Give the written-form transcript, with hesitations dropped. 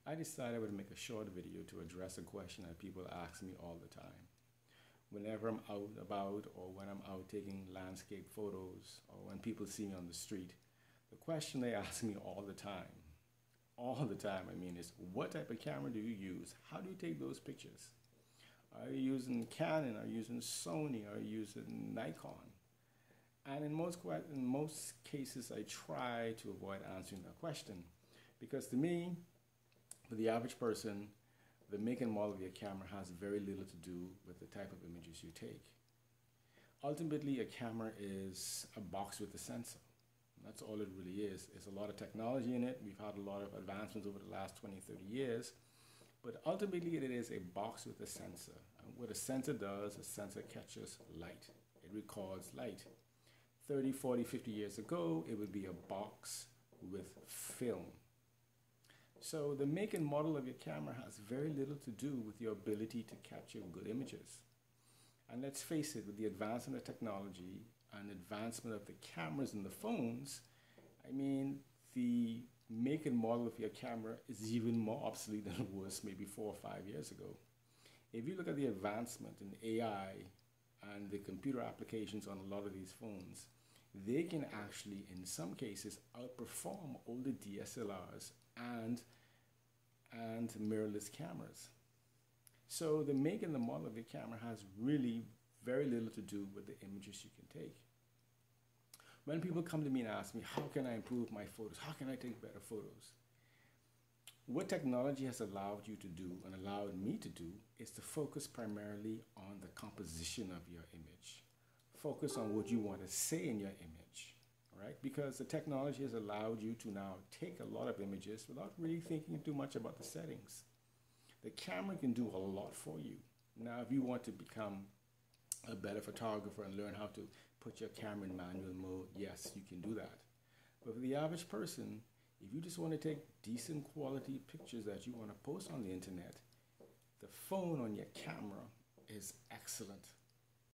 I decided I would make a short video to address a question that people ask me all the time. Whenever I'm out about or when I'm out taking landscape photos or when people see me on the street, the question they ask me all the time, I mean, is what type of camera do you use? How do you take those pictures? Are you using Canon? Are you using Sony? Are you using Nikon? And in most cases, I try to avoid answering that question because to me, for the average person, the make and model of your camera has very little to do with the type of images you take. Ultimately, a camera is a box with a sensor. That's all it really is. There's a lot of technology in it. We've had a lot of advancements over the last 20, 30 years. But ultimately, it is a box with a sensor. And what a sensor does, a sensor catches light. It records light. 30, 40, 50 years ago, it would be a box with film. So the make and model of your camera has very little to do with your ability to capture good images. And let's face it, with the advancement of technology and advancement of the cameras and the phones, I mean, the make and model of your camera is even more obsolete than it was maybe 4 or 5 years ago. If you look at the advancement in AI and the computer applications on a lot of these phones, they can actually, in some cases, outperform older DSLRs and mirrorless cameras. So the make and the model of your camera has really very little to do with the images you can take. When people come to me and ask me, how can I improve my photos? How can I take better photos? What technology has allowed you to do and allowed me to do is to focus primarily on the composition of your image. Focus on what you want to say in your image, right? Because the technology has allowed you to now take a lot of images without really thinking too much about the settings. The camera can do a lot for you. Now, if you want to become a better photographer and learn how to put your camera in manual mode, yes, you can do that. But for the average person, if you just want to take decent quality pictures that you want to post on the internet, the phone on your camera is excellent.